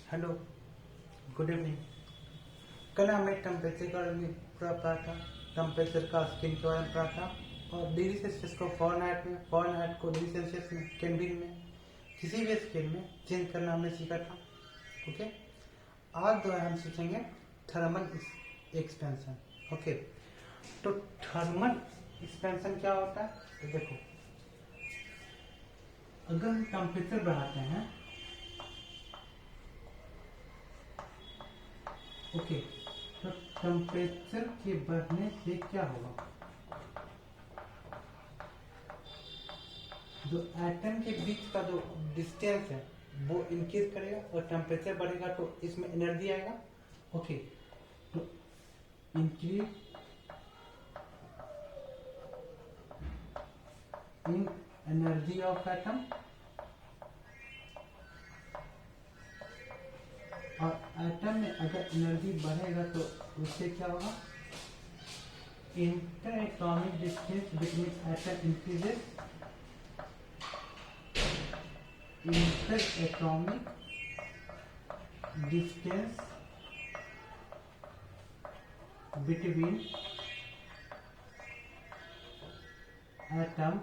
Hello, good evening. कल हमने temperature का पूरा पढ़ा था, टेम्परेचर का स्किन के बारे में पढ़ा था और डिग्री सेल्सियस को फॉरेनहाइट को डिग्री सेल्सियस में, केल्विन में, किसी भी स्केल में चेंज करना हमने सीखा था। ओके, आज जो है हम सीखेंगे थर्मल एक्सपेंशन। ओके, तो थर्मल एक्सपेंशन क्या होता है? तो देखो, अगर हम टेम्परेचर बढ़ाते हैं, ओके, तो टेम्परेचर के बढ़ने से क्या होगा? जो एटम के बीच का जो डिस्टेंस है वो इंक्रीज करेगा और टेम्परेचर बढ़ेगा तो इसमें एनर्जी आएगा। ओके, तो increase in energy of atom, और एटम में अगर एनर्जी बढ़ेगा तो उससे क्या होगा? Inter atomic distance between atom increases, inter atomic distance between atom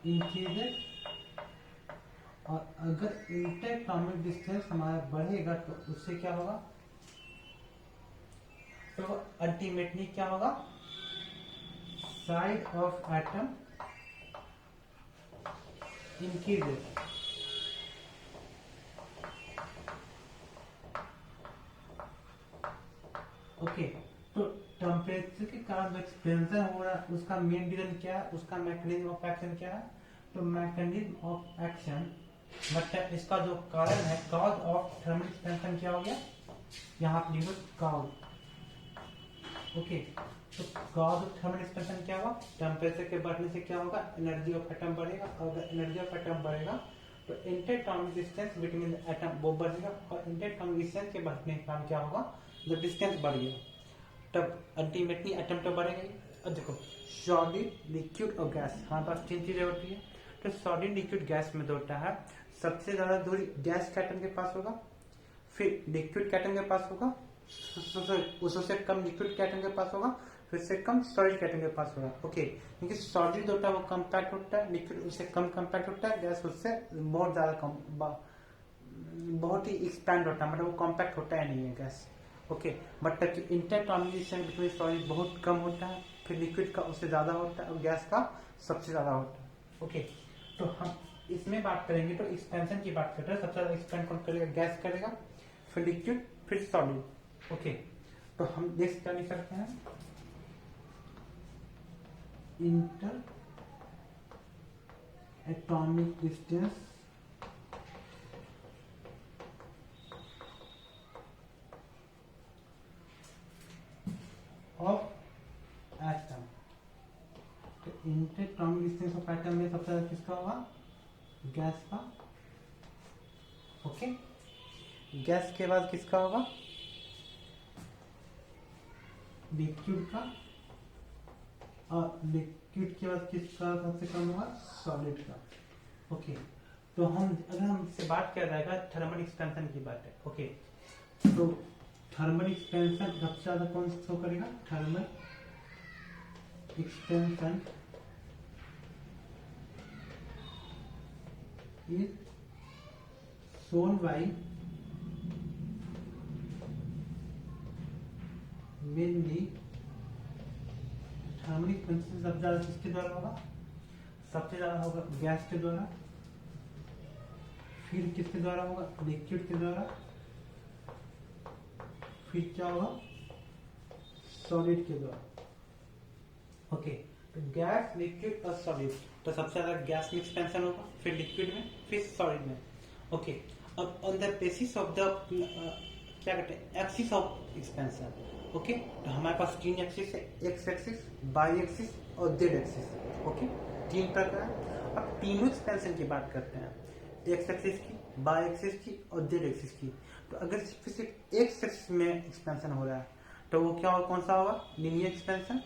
increases, और अगर इंटर एटॉमिक डिस्टेंस हमारा बढ़ेगा तो उससे क्या होगा? तो अल्टीमेटली क्या होगा? Size of atom increases. Okay, तो टेम्परेचर के कारण जो एक्सपेंशन हो रहा है उसका मेन रीजन क्या है? उसका मैकेनिज्म ऑफ एक्शन क्या है? तो मैकेनिज्म ऑफ एक्शन मतलब इसका जो कारण है, कॉज ऑफ थर्मल एक्सपेंशन क्या हो गया? यहाँ पे लिखो कॉज। ओके, तो कॉज ऑफ थर्मल एक्सपेंशन क्या होगा? टेम्परेचर के बढ़ने से क्या होगा? एनर्जी ऑफ एटम बढ़ेगा, और अगर एनर्जी ऑफ एटम बढ़ेगा तो interatomic distance between atom वो बढ़ेगा, और इंटर एटॉमिक डिस्टेंस के बढ़ने के कारण क्या होगा? जब डिस्टेंस बढ़ गया तब अल्टीमेटली एटम तो बढ़ेगा ही। अब देखो, सॉलिड, लिक्विड और गैस, हमारे पास तीन चीजें होती है। तो सॉलिड, लिक्विड, गैस में होता है, सबसे ज्यादा दूरी गैस के एटम के पास होगा, फिर लिक्विड के एटम के पास होगा, उससे कम लिक्विड के एटम के पास होगा, फिर से कम सॉलिड के एटम के पास होगा। ओके, क्योंकि सॉलिड होता है वो कम्पैक्ट होता है, लिक्विड उससे कम कम्पैक्ट होता है, गैस उससे बहुत ज्यादा कम, बहुत ही एक्सपैंड होता है, मतलब वो कॉम्पैक्ट होता है नहीं है gas. Okay, but inter atomic distance between solid बहुत कम होता है, फिर लिक्विड का उससे ज्यादा होता है और गैस का सबसे ज्यादा होता है। ओके, तो हम इसमें बात करेंगे तो एक्सपेंशन की बात कर रहे हैं। सबसे ज्यादा एक्सपेंड कौन करेगा? गैस करेगा, फिर लिक्विड, फिर सॉलिड। ओके, तो हम नेक्स्ट क्या लिख सकते हैं? Interatomic distance of atom. तो interatomic distance of atom में सबसे ज्यादा किसका होगा? गैस का। ओके, गैस के बाद किसका होगा? लिक्विड का, और लिक्विड के बाद किसका सबसे कम होगा? सॉलिड का। ओके, तो अगर हमसे बात किया जाएगा थर्मल एक्सपेंशन की बात है। ओके, तो थर्मल एक्सपेंशन सबसे ज्यादा कौन शो करेगा? Thermal expansion is shown by mainly thermal expansion सबसे ज्यादा किसके द्वारा होगा? सबसे ज्यादा होगा गैस के द्वारा, फिर किसके द्वारा होगा? लिक्विड के द्वारा, फिर क्या होगा? सॉलिड के द्वारा। ओके, तो गैस, लिक्विड और सॉलिड, तो सबसे ज्यादा गैस में एक्सपेंशन होगा, फिर लिक्विड में, फिर सॉलिड में। ओके, अब on the basis of the क्या कहते हैं? Axis of expansion. ओके, तो हमारे पास तीन एक्सिस है, एक्स एक्सिस, वाई एक्सिस और जेड एक्सिस। ओके, तीन प्रकार। अब तीनों एक्सपेंशन की बात करते हैं, एक्स एक्सिस की, वाई एक्सिस की और जेड एक्सिस की। तो अगर सिर्फ एक्स एक्सिस में एक्सपेंशन हो रहा है तो वो क्या होगा? कौन सा होगा? Linear expansion.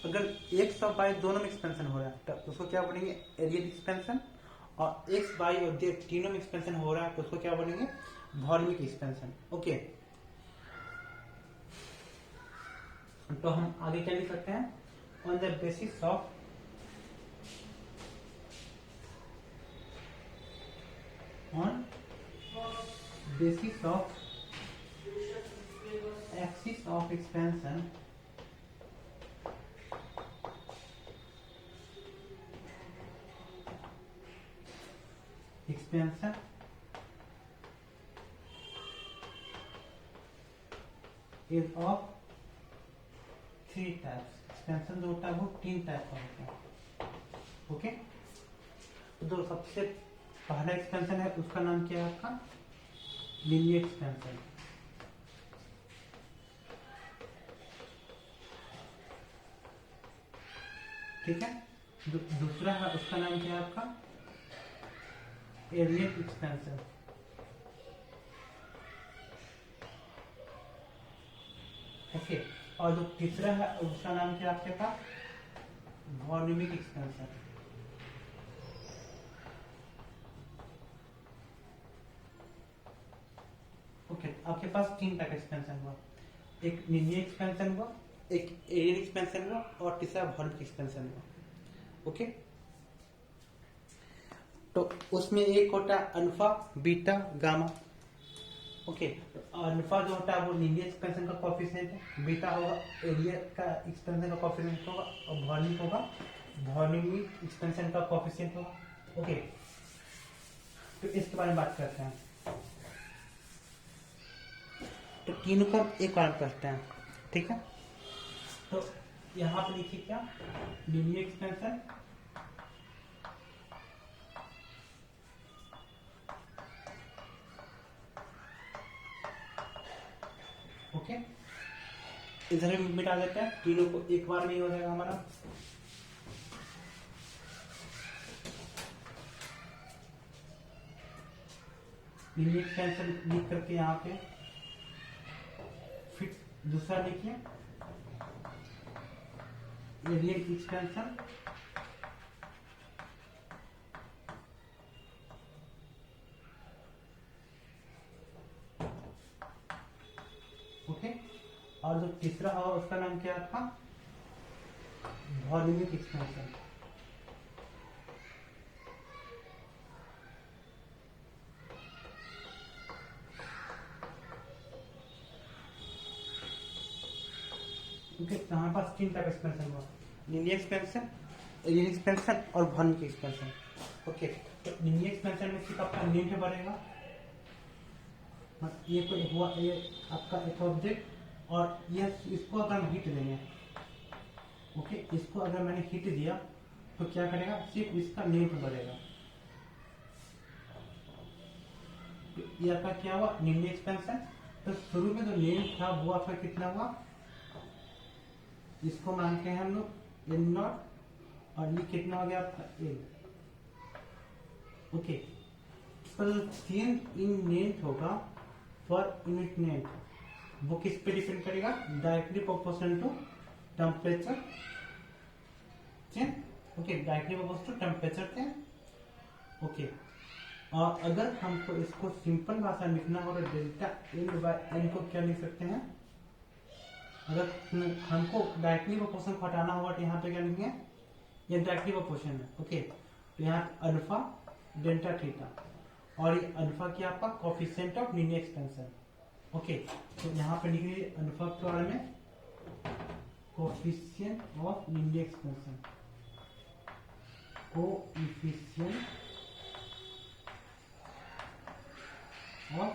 अगर एक्स और वाई दोनों में एक्सपेंशन हो रहा है तो उसको क्या बोलेंगे? Areal expansion. और एक्स वाई और जेड तीनों में एक्सपेंशन हो रहा है तो उसको क्या बोलेंगे, वॉल्यूमिक एक्सपेंशन। ओके, तो हम आगे क्या लिख सकते हैं, on the basis of axis of expansion is of three types. Expansion जो होता है वो तीन टाइप का होता है। ओके, तो जो सबसे पहला एक्सपेंशन है उसका नाम क्या है आपका, लीनियर एक्सपेंशन। ठीक है, दूसरा है उसका नाम क्या है आपका, एरियल एक्सपेंशन। ओके, और जो तीसरा है उसका नाम क्या है आपके पास, वॉल्यूमिक एक्सपेंशन। ओके, आपके पास तीन टाइप एक्सपेंशन हुआ, एक लीनियर एक्सपेंशन हुआ, एक एरियल एक्सपेंशन हुआ और तीसरा वॉल्यूमिक एक्सपेंशन हुआ। ओके, तो उसमें एक होता है alpha beta gamma. Okay, alpha जो होता है वो लीनियर एक्सपेंशन का कोएफिशिएंट है, बीटा होगा एरिया का एक्सपेंशन का कोएफिशिएंट होगा और वॉल्यूम होगा वॉल्यूमिक एक्सपेंशन का कोएफिशिएंट होगा। ओके, तो इसके बारे में बात करते हैं। तो तीनों को एक बार करते हैं, ठीक है। तो यहाँ पे लिखिए क्या, लीनियर एक्सपेंशन, ओके, इधर भी मिटा देते हैं, तीनों को एक बार में ही हो जाएगा हमारा। लीनियर एक्सपेंशन लिख करके यहाँ पे फिर दूसरा लिखिए एरियल एक्सपेंशन, ओके, और जो तीसरा होगा उसका नाम क्या था, वॉल्यूमिक एक्सपेंशन। ओके, तो हमारे पास तीन टाइप एक्सपेंशन हुआ, लीनियर एक्सपेंशन, एरियल एक्सपेंशन और वॉल्यूमिक एक्सपेंशन। ओके, तो लीनियर एक्सपेंशन में सिर्फ आपका नेट बढ़ेगा, ये कोई हुआ ये आपका एक ऑब्जेक्ट, और ये इसको अगर हम हीट देंगे, ओके, इसको अगर मैंने हीट दिया तो क्या करेगा, सिर्फ इसका नेट बढ़ेगा। तो ये आपका क्या हुआ, लीनियर एक्सपेंशन। तो शुरू में जो लेंथ था वो आपका कितना हुआ, इसको मानते हैं हम लोग एन नॉट, और ये कितना हो गया आपका एल। ओके, इसका जो चेंज इन लेंथ होगा पर यूनिट लेंथ, वो किस पे डिपेंड करेगा, directly proportional to temperature change. Okay, directly proportional to temperature change. Okay, और अगर हमको इसको सिंपल भाषा में लिखना हो तो डेल्टा एल बाय एन को क्या लिख सकते हैं, अगर हमको डायरेक्टली प्रोपोर्शन को हटाना होगा तो यहाँ पे क्या लिखेंगे, ये डायरेक्टली प्रोपोर्शन है। ओके, तो यहाँ अल्फा डेल्टा थीटा, और ये अल्फा क्या आपका coefficient of linear expansion. Okay, तो यहाँ पे लिखिए अल्फा के बारे में, coefficient of linear expansion, coefficient of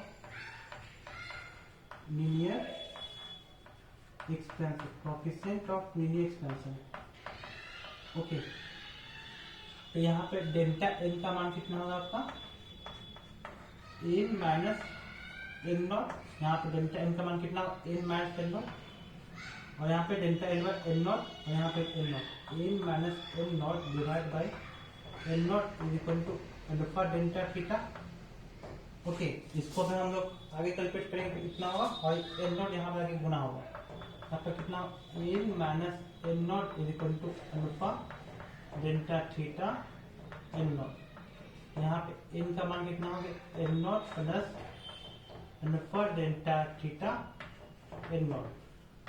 linear expansion, coefficient of linear expansion. Okay, तो यहाँ पे डेल्टा एन का मान कितना होगा आपका, एन माइनस एन नॉट। यहाँ पे डेल्टा एन का मान कितना, एन माइनस एन नॉट, और यहाँ पे delta N by N naught, और यहाँ पे N naught, N minus N naught divide by N naught is equal to alpha delta theta. Okay, इसको भी हम लोग आगे कैलकुलेट करेंगे तो कितना होगा, और एन नॉट यहाँ पे आगे गुना होगा, यहाँ पे कितना, N minus N naught is equal to alpha delta theta N naught. यहाँ पे एन का मान कितना हो गया N naught plus alpha delta theta N naught.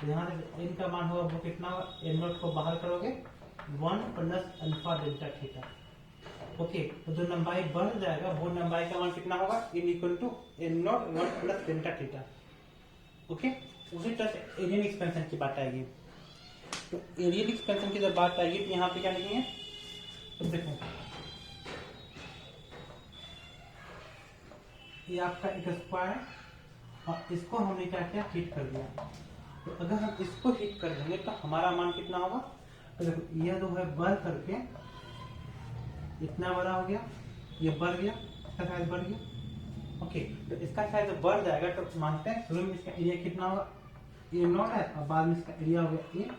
तो यहाँ से एन का मान होगा वो कितना होगा, एन नॉट को बाहर करोगे 1 plus alpha delta theta. Okay, तो जो लंबाई बढ़ जाएगा वो लंबाई का मान कितना होगा, N equal to N naught 1 plus delta theta. Okay, उसी तरह से एरियल एक्सपेंशन की बात आएगी। तो एरियल एक्सपेंशन की जब बात आएगी तो यहाँ पे क्या लिखेंगे, तो देखो ये आपका एक स्क्वायर है और इसको हमने क्या किया, हिट कर दिया। तो अगर हम इसको हिट कर देंगे तो हमारा मान कितना होगा, तो देखो यह जो है बढ़ करके इतना बड़ा हो गया, ये बढ़ गया, इसका साइज बढ़ गया। ओके, तो इसका साइज बढ़ जाएगा तो मानते हैं शुरू में इसका एरिया कितना होगा, ए नॉट है और बाद में इसका एरिया हो गया ए।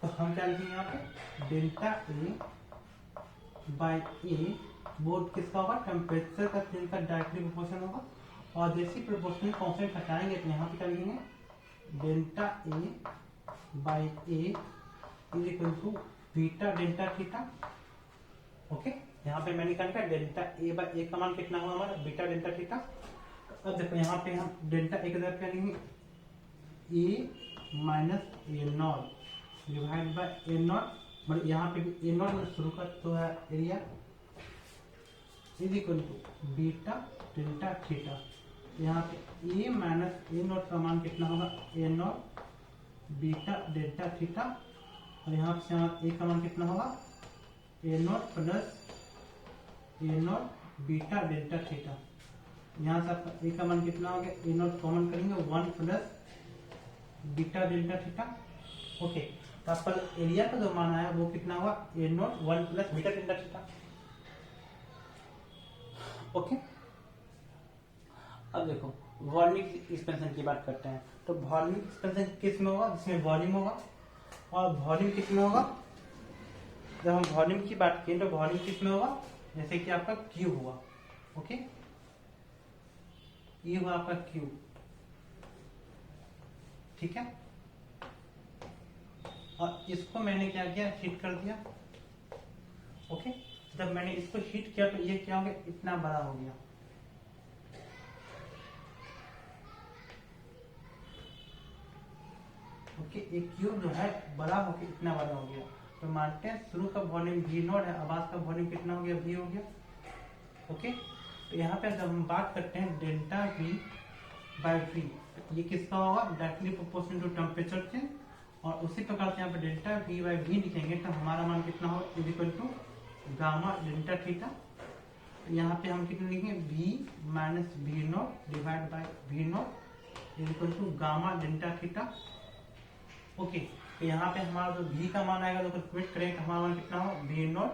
तो हम क्या लिखेंगे यहाँ पे डेल्टा ए बाई ए, वो किसका होगा, टेम्परेचर का चेंज का डायरेक्टली प्रोपोर्शन होगा। और जैसे प्रोपोर्शनल कांस्टेंट हटाएंगे तो यहाँ पे क्या लिखेंगे delta A by A is equal to beta delta theta. Okay, यहाँ पे मैंने कहा डेल्टा ए बाई ए का मान कितना हुआ हमारा, बीटा डेल्टा थीटा। अब देखो यहाँ पे हम डेल्टा ए की जगह क्या लेंगे, A minus A nought divide by A nought, मतलब यहाँ पे भी ए नॉट शुरू का तो है area, is equal to beta delta theta. यहाँ पे ए माइनस ए नॉट का मान कितना होगा, A nought beta delta theta. और यहाँ से हमारा ए का मान कितना होगा, A nought plus A nought beta delta theta. यहाँ से आपका ए का मान कितना हो गया, ए नॉट कॉमन करेंगे 1 plus beta delta theta. Okay, तो आपका एरिया का जो मान आया वो कितना हुआ, a naught 1 plus beta delta theta. Okay, अब देखो वॉल्यूम एक्सपेंशन की बात करते हैं। तो वॉल्यूम एक्सपेंशन किस में होगा, जिसमें वॉल्यूम होगा। और वॉल्यूम किस में होगा, जब हम वॉल्यूम की बात करें तो वॉल्यूम किस में होगा, जैसे कि आपका क्यूब हुआ। ओके, ये हुआ आपका क्यूब, ठीक है। और इसको मैंने क्या किया, हिट कर दिया। ओके, जब मैंने इसको हिट किया तो ये क्या हो गया, इतना बड़ा हो गया। ओके, एक क्यूब जो है बड़ा होकर इतना बड़ा हो गया। तो मानते हैं शुरू का वॉल्यूम वी नॉट है, आवाज का वॉल्यूम कितना हो गया, वी हो गया। ओके, तो यहाँ पे जब हम बात करते हैं डेल्टा वी बाई वी, ये किसका होगा, directly proportional to temperature change. और उसी प्रकार से यहाँ पे डेल्टा वी बाई वी लिखेंगे तो हमारा मान कितना होगा, is equal to gamma delta theta. यहाँ पे हम कितने लिखेंगे, V minus V naught divide by V naught is equal to gamma delta theta. Okay, तो यहाँ पे हमारा जो v का मान आएगा तो कैलकुलेट करेंगे तो हमारा मान कितना हो, V naught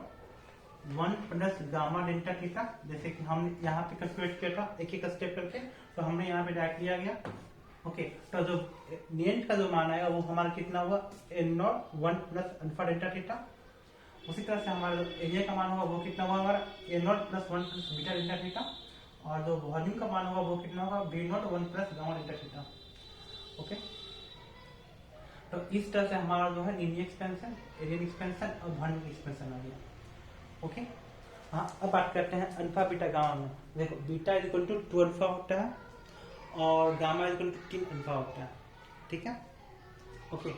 1 plus gamma delta theta. जैसे कि हम यहाँ पे कैलकुलेट किया था एक एक स्टेप करके, तो हमने यहाँ पे डायरेक्ट लिया गया। ओके, तो जो नियंट का जो मान आएगा वो हमारा कितना हुआ, N naught 1 plus alpha delta theta. उसी तरह से हमारा जो एरिया का मान होगा वो कितना हुआ हमारा, N naught plus 1 plus beta delta theta. और जो वॉल्यूम का मान होगा वो कितना होगा, V naught 1 plus gamma delta theta. Okay, तो इस तरह से हमारा जो है लीनियर एक्सपेंशन, एरियल एक्सपेंशन और वॉल्यूम एक्सपेंशन आ गया। ओके, हाँ, अब बात करते हैं अल्फा बीटा गामा में। देखो beta is equal to 2 alpha होता है और gamma is equal to 3 alpha होता है, ठीक है। ओके,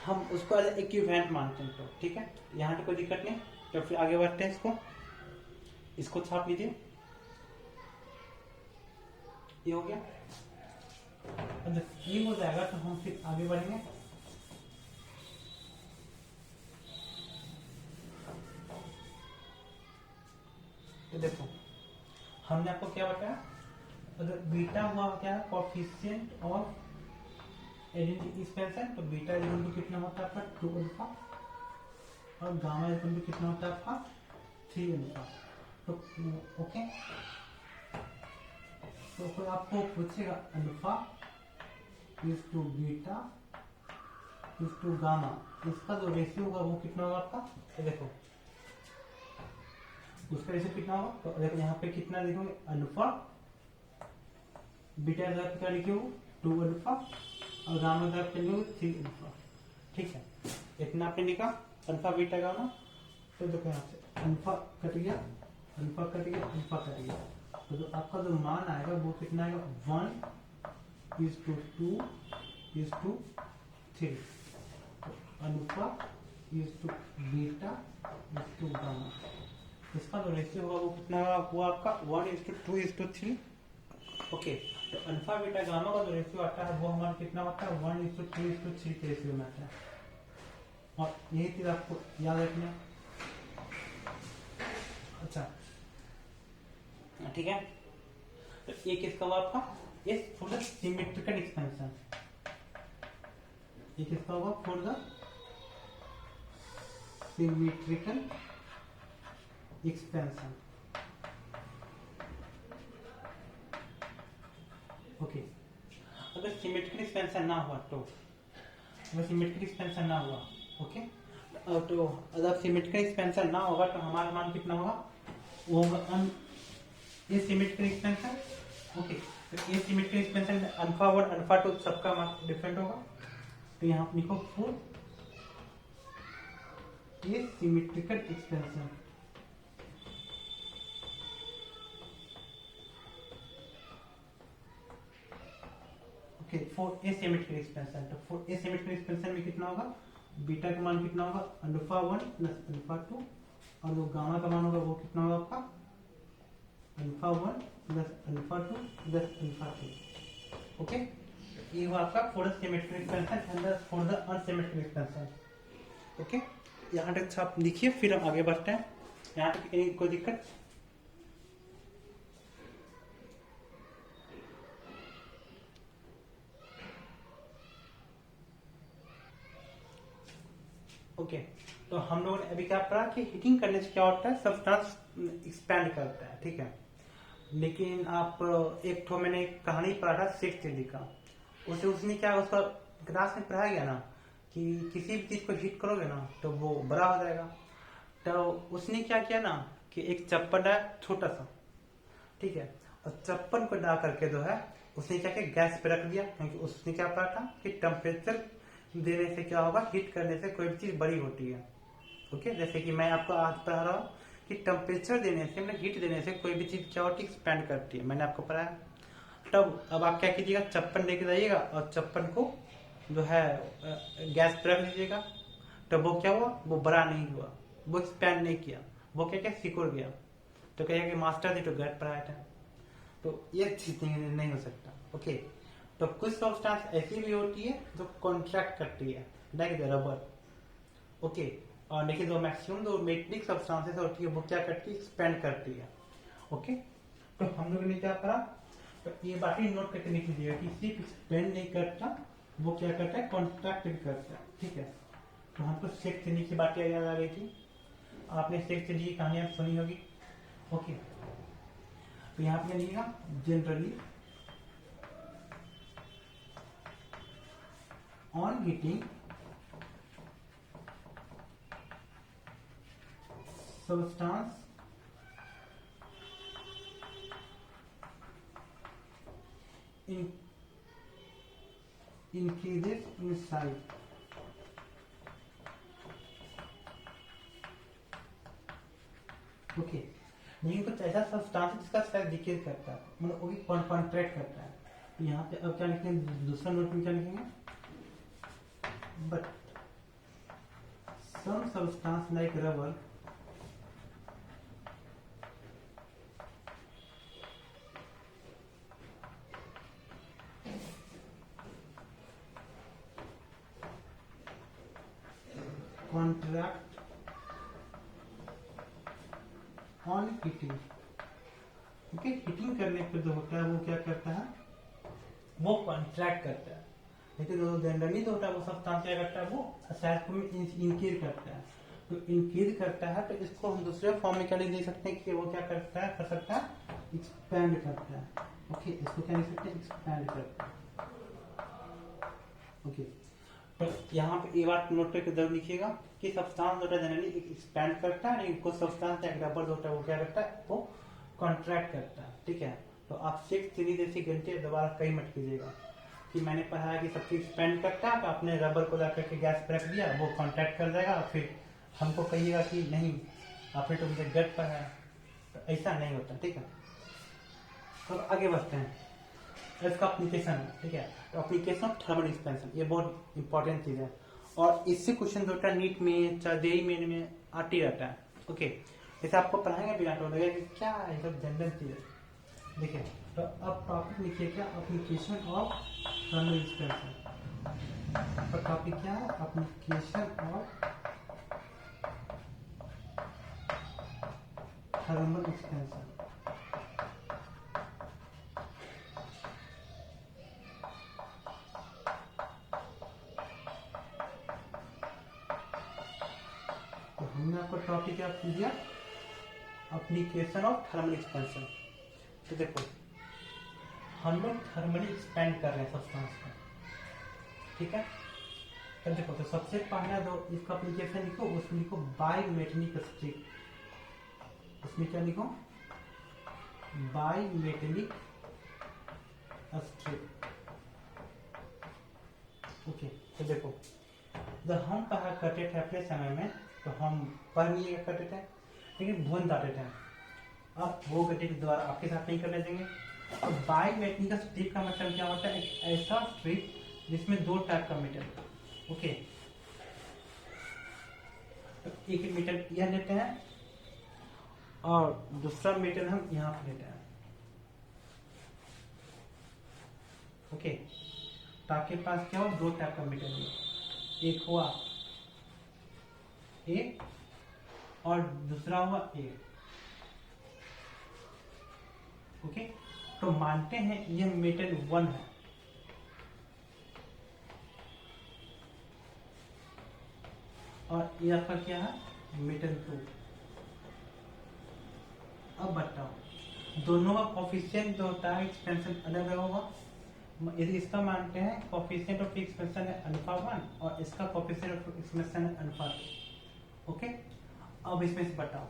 हम उसको एज इक्विवेलेंट मानते हैं, तो ठीक है, यहाँ तो कोई दिक्कत नहीं। तो फिर आगे बढ़ते हैं, इसको छाप लीजिए, ये हो गया। जब ये हो जाएगा तो हम फिर आगे बढ़ेंगे। तो देखो हमने आपको क्या बताया, अगर बीटा हुआ क्या है, कोएफिशिएंट ऑफ एरियल एक्सपेंशन, तो बीटा इक्वल टू कितना होता है आपका 2 अल्फा और गामा इक्वल टू कितना होता है आपका 3 अल्फा। तो ओके, तो कोई आपको पूछेगा alpha is to beta is to gamma, इसका जो रेशियो होगा वो कितना होगा आपका, तो देखो उसका रेशियो कितना होगा। तो देखो यहाँ पे कितना लिखोगे, अल्फा बीटा जगह क्या लिखे हो 2 अल्फा और गामा जगह पे लिखोगे 3 अल्फा, ठीक है। इतना आपने लिखा अल्फा बीटा गामा। तो देखो यहाँ से अल्फा कट गया, अल्फा कट गया, अल्फा कट गया, तो जो आपका जो मान आएगा वो कितना आएगा, 1:2:3, तो alpha is to beta is to gamma, इसका जो रेशियो होगा वो कितना होगा, वो आपका 1:2:3। ओके, तो अल्फा बीटा गामा का जो रेशियो आता है वो हमारा कितना होता है, 1:2:3 के रेशियो में आता है। और यही चीज आपको याद रखना है। अच्छा ठीक है, तो ये किसका हुआ आपका, ये फॉर द सिमेट्रिकल एक्सपेंशन, ये किसका होगा, for the symmetrical expansion. Okay, अगर सिमेट्रिकल एक्सपेंशन ना हुआ तो, अगर सिमेट्रिकल एक्सपेंशन ना हुआ, ओके, तो अगर सिमेट्रिकल एक्सपेंशन ना होगा तो हमारा मान कितना होगा, वो होगा ये सिमेट्रिकल एक्सपेंशन। ओके, तो ये सिमेट्रिकल एक्सपेंशन में अल्फा 1 अल्फा 2 सबका मान डिफरेंट होगा, तो यहाँ लिखो फॉर ये symmetrical expansion. Okay, for asymmetrical expansion, तो फॉर एसिमेट्रिकल एक्सपेंशन में कितना होगा, बीटा का मान कितना होगा, अल्फा 1 प्लस अल्फा 2, और जो गामा का मान होगा वो कितना होगा आपका, alpha 1 plus alpha 2 plus alpha 3। Okay, ये हुआ आपका for the symmetrical expansion and for the unsymmetrical expansion. Okay, यहाँ तक आप लिखिए, फिर हम आगे बढ़ते हैं। यहाँ तक कोई दिक्कत? ओके, तो हम लोगों ने अभी क्या पढ़ा कि हीटिंग करने से क्या होता है, सब्सटेंस एक्सपैंड करता है, ठीक है। लेकिन आप एक तो मैंने एक कहानी पढ़ा था सिक्स चिल्ली का, उसने क्या, उसका क्लास में पढ़ाया गया ना कि किसी भी चीज को हीट करोगे ना तो वो बड़ा हो जाएगा। तो उसने क्या किया ना कि एक चप्पल है छोटा सा, ठीक है, और चप्पल को ला करके जो है उसने क्या किया, गैस पे रख दिया, क्योंकि उसने क्या पढ़ा था कि टेम्परेचर देने से क्या होगा, हीट करने से कोई भी चीज बड़ी होती है। ओके, जैसे कि मैं आपको आज पढ़ा रहा हूँ कि टेम्परेचर देने से, मतलब हीट देने से कोई भी चीज क्या होती है, एक्सपैंड करती है, मैंने आपको पढ़ाया। तब अब आप क्या कीजिएगा, चप्पल लेके जाइएगा और चप्पल को जो है गैस पे रख लीजिएगा, तब वो क्या हुआ, वो बड़ा नहीं हुआ, वो एक्सपैंड नहीं किया, वो क्या क्या सिकुड़ गया। तो कहिए कि मास्टर जी तो गलत पढ़ाया था, तो ये चीज नहीं हो सकता। ओके, तो कुछ सब्सटेंस ऐसी भी होती है जो कॉन्ट्रैक्ट करती है, लाइक द रबर। ओके, और देखिए जो मैक्सिमम जो मेटेलिक सब्सटेंसेस होती है वो क्या करती है, एक्सपेंड करती है। ओके, तो हम लोग ने क्या करा, तो ये बातें नोट करके लिख लीजिएगा कि सिर्फ एक्सपेंड नहीं करता, वो क्या करता है, कॉन्ट्रैक्ट भी करता है, ठीक है। तो हमको शेख चिली की बातें याद आ रही थी, आपने शेख चिली की कहानियां सुनी होगी। ओके, तो यहाँ पे लिखिएगा generally on heating substance increases in size। Okay, लेकिन कुछ ऐसा सब्सटेंस जिसका साइज डिक्रीज करता है, मतलब वो भी कॉन्ट्रैक्ट करता है। तो यहाँ पे अब क्या लिखेंगे, दूसरा नोट में क्या लिखेंगे, but some substance like rubber contract on heating। Okay, heating करने पर जो होता है वो क्या करता है, वो कॉन्ट्रैक्ट करता है। लेकिन जो जनरली जो होता है वो सब्सटेंस क्या करता है, वो साइज को इंक्रीज करता है। तो इंक्रीज करता है तो इसको हम दूसरे फॉर्म में क्या लिख दे सकते हैं कि वो क्या करता है, कर सकता है, एक्सपैंड करता है। ओके, इसको क्या लिख सकते हैं, एक्सपैंड करता है। ओके, तो यहाँ पे ये बात नोट करके जरूर लिखिएगा कि सब्सटेंस होता है जनरली एक्सपैंड करता है, लेकिन कुछ सब्सटेंस या रबर होता है वो क्या करता है, वो कॉन्ट्रैक्ट करता है, ठीक है। तो आप सिक्स चिली जैसी गलती दोबारा कहीं मत कीजिएगा कि मैंने पढ़ा है कि सब चीज एक्सपेंड करता है, तो आपने रबर को ला करके गैस पे रख दिया, वो कॉन्ट्रैक्ट कर जाएगा, फिर हमको कहिएगा कि नहीं आपने तो मुझे गेट पर है, तो ऐसा नहीं होता, ठीक है। तो आगे बढ़ते हैं, इसका एप्लीकेशन है, ठीक है। तो एप्लीकेशन ऑफ थर्मल एक्सपेंशन ये बहुत इंपॉर्टेंट चीज है, और इससे क्वेश्चन जो होता है नीट में चाहे जेईई मेन में आते ही रहता है, ओके। जैसे आपको पढ़ाएंगे बिना तो लगेगा कि क्या है, सब जनरल चीज है। देखिए, तो अब टॉपिक लिखिए क्या, एप्लीकेशन ऑफ थर्मल एक्सपेंशन। तो टॉपिक क्या है, एप्लीकेशन ऑफ थर्मल एक्सपेंशन। तो हमने आपको टॉपिक क्या दिया, एप्लीकेशन ऑफ थर्मल एक्सपेंशन। तो देखो हम लोग थर्मली एक्सपेंड कर रहे हैं सब्सटेंस को, ठीक है। तो देखो, तो सबसे पहला जो इसका एप्लीकेशन लिखो, उसमें लिखो बाइमेटेलिक स्ट्रिप। इसमें क्या लिखो, बाइमेटेलिक स्ट्रिप, ओके। तो देखो, जब हम पढ़ा करते थे अपने समय में, तो हम पढ़ नहीं करते थे, लेकिन भूल जाते थे। अब वो गति के द्वारा आपके साथ नहीं करने देंगे। अब बाइमेटेलिक स्ट्रिप का मतलब क्या होता है, एक ऐसा स्ट्रिप जिसमें दो टाइप का मेटल, ओके। तो एक मेटल यह लेते हैं और दूसरा मेटल हम यहाँ पर लेते हैं, ओके। तो आपके पास क्या हो, दो टाइप का मेटल है, एक हुआ ए और दूसरा हुआ ए, ओके। तो मानते हैं यह मेटल 1 है, और ये आपका क्या है, मेटल 2। अब बताओ दोनों का कोफिशिएंट जो होता है एक्सपेंशन अलग अलग होगा। यदि इसका मानते हैं कोफिशिएंट ऑफ एक्सपेंशन है अल्फा 1 और इसका कोफिशिएंट ऑफ एक्सपेंशन है अल्फा 2, ओके। अब इसमें से बताओ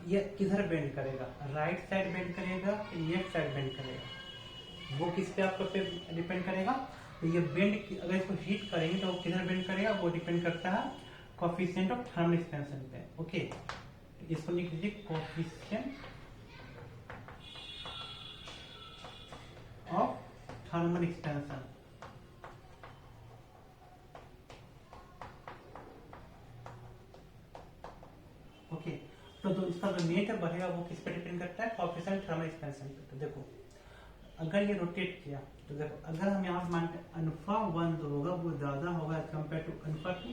ये किधर बेंड करेगा, राइट साइड बेंड करेगा कि लेफ्ट साइड बेंड करेगा, वो किस पे आपको पे डिपेंड करेगा। तो ये बेंड अगर इसको हीट करेंगे तो वो किधर बेंड करेगा, वो डिपेंड करता है कोफिशिएंट ऑफ थर्मल एक्सपेंशन पे, ओके। इसको लिख लीजिए coefficient of thermal expansion, okay. तो जो इसका जो नेट बढ़ेगा वो किस पे डिपेंड करता है, कोफिशिएंट थर्मल एक्सपेंशन पे। तो देखो अगर ये रोटेट किया, तो देखो अगर हम यहाँ मानते हैं अल्फा 1 जो होगा वो ज्यादा होगा as compare to alpha 2,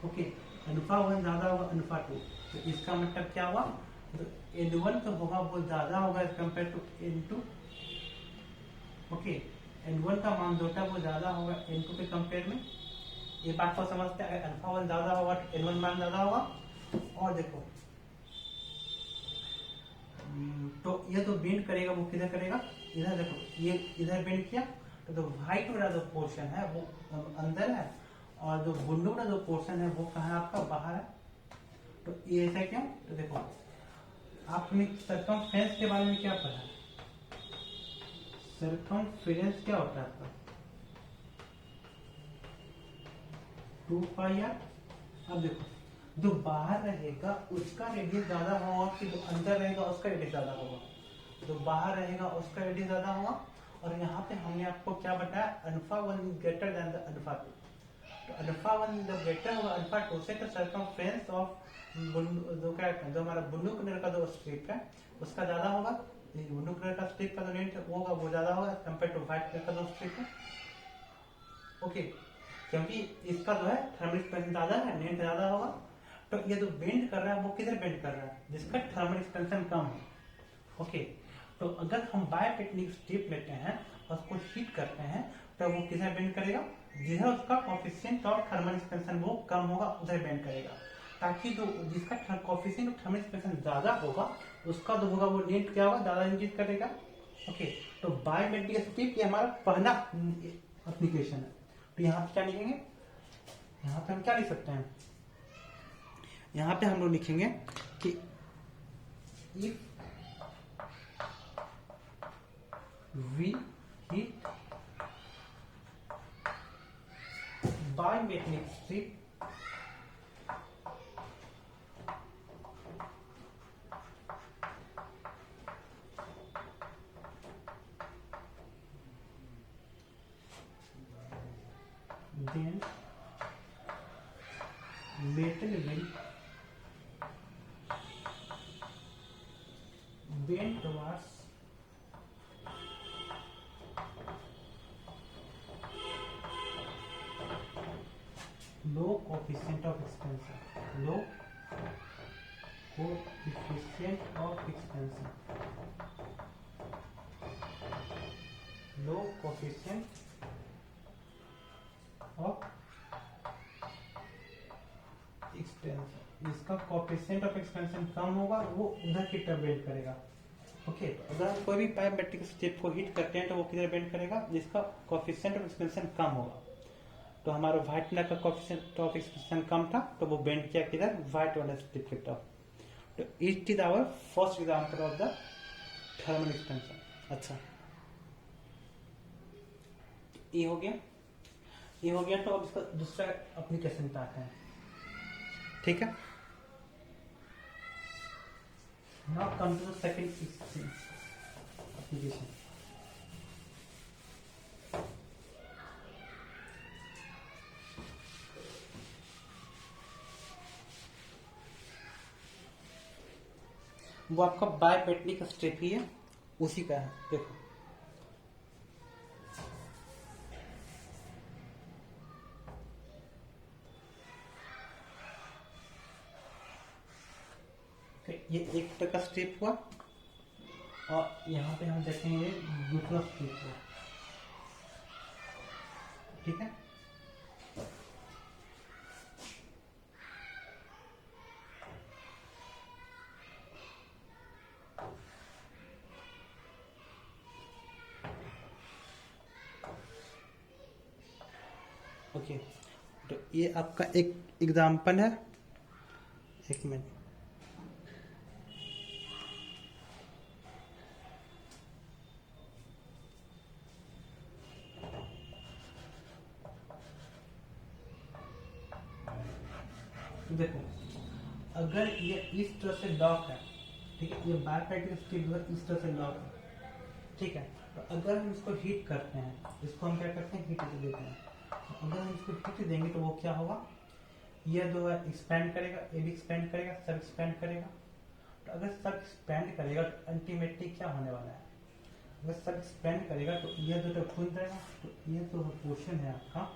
okay. Alpha 1 ज्यादा होगा अल्फा 2, तो इसका मतलब क्या हुआ, तो N1 जो होगा वो ज्यादा होगा as compare to N2, okay. N1 का मान जो होता है वो ज्यादा होगा N2 के कंपेयर में। ये बात को समझते हैं, अल्फा 1 ज्यादा होगा तो N1 मान ज्यादा होगा। और देखो तो ये जो बेंड करेगा वो किधर करेगा, इधर। देखो ये इधर बेंड किया, तो व्हाइट वाला जो पोर्शन है वो अंदर है, और जो ब्लू वाला जो पोर्शन है वो कहाँ है, आपका बाहर है। तो ये ऐसा क्यों, तो देखो आपने सर्कमफ्रेंस के बारे में क्या पढ़ा, सर्कमफ्रेंस क्या होता है आपका 2 पाई आर। अब देखो जो बाहर रहेगा उसका रेडियस ज्यादा होगा कि जो अंदर रहेगा उसका रेडियस ज्यादा होगा, जो बाहर रहेगा उसका रेडियस ज्यादा होगा। और यहाँ पे हमने आपको क्या बताया, alpha 1 is greater than the alpha 2। तो अल्फा 1 जब ग्रेटर होगा अल्फा 2 से, तो सर्कमफ्रेंस ऑफ जो क्या है, जो हमारा ब्लू कलर का जो स्ट्रिप है उसका ज्यादा होगा। ब्लू कलर का स्ट्रिप का जो लेंथ होगा वो ज्यादा होगा कंपेयर टू व्हाइट कलर का जो स्ट्रिप है, ओके। क्योंकि इसका जो है थर्मल एक्सपेंशन ज्यादा है, लेंथ ज्यादा होगा। तो ये जो बेंड कर रहा है वो किधर बेंड कर रहा है, जिसका थर्मल एक्सपेंशन कम है, ओके। तो अगर हम बायोटेक्निक स्ट्रिप लेते हैं और उसको हीट करते हैं तो वो किधर बेंड करेगा, जिधर उसका कोफिशिएंट ऑफ थर्मल एक्सपेंशन वो कम होगा उधर बेंड करेगा, ताकि जो जिसका कोफिशिएंट ऑफ थर्मल एक्सपेंशन ज्यादा होगा उसका जो होगा वो लेंथ क्या होगा, ज्यादा इंक्रीज करेगा, ओके। तो बायोमेट्रिक स्ट्रिप ये हमारा पहला एप्लीकेशन है। तो यहाँ पे क्या लिखेंगे, यहाँ पे हम क्या लिख सकते हैं, यहाँ पे हम लोग लिखेंगे कि if we heat biometric strip metal will bend towards low coefficient of expansion. Low coefficient of expansion. Low coefficient of expansion, जिसका कोएफिशिएंट ऑफ एक्सपेंशन कम होगा वो उधर की तरफ बेंड करेगा। ओके, तो अगर हम कोई भी पाइप मेटल स्ट्रिप को हीट करते हैं तो वो किधर बेंड करेगा, जिसका कोएफिशिएंट ऑफ एक्सपेंशन कम होगा। तो हमारा व्हाइटनर का कोएफिशिएंट ऑफ एक्सपेंशन कम था तो वो बेंड किया किधर, व्हाइट वाला स्ट्रिप की तरफ। तो it is our first example of the thermal expansion. अच्छा, ये हो गया, ये हो गया। तो अब इसका दूसरा एप्लीकेशन पे आते हैं, ठीक है। Now come to the second application. वो आपका बायपेटनिक स्ट्रिप ही है, उसी का है। देखो ये एक तरह का स्ट्रिप हुआ और यहाँ पे हम देखेंगे दूसरा स्ट्रिप हुआ, ठीक है। ओके, तो ये आपका एक एग्जाम्पल है। एक मिनट, देखो अगर ये इस तरह से लॉक है, ठीक है, ये बायपेटिक स्ट्रिप इस तरह से लॉक है, ठीक है। तो अगर हम इसको हीट करते हैं, इसको हम क्या करते हैं, हीट देते हैं। तो अगर हम इसको हीट देंगे तो वो क्या होगा, ये जो है एक्सपेंड करेगा, ये भी एक्सपेंड करेगा, सब एक्सपेंड करेगा। तो अगर सब एक्सपेंड करेगा तो अल्टीमेटली क्या होने वाला है, अगर सब एक्सपेंड करेगा तो ये जो खुल जाएगा। तो ये जो पोर्शन है आपका,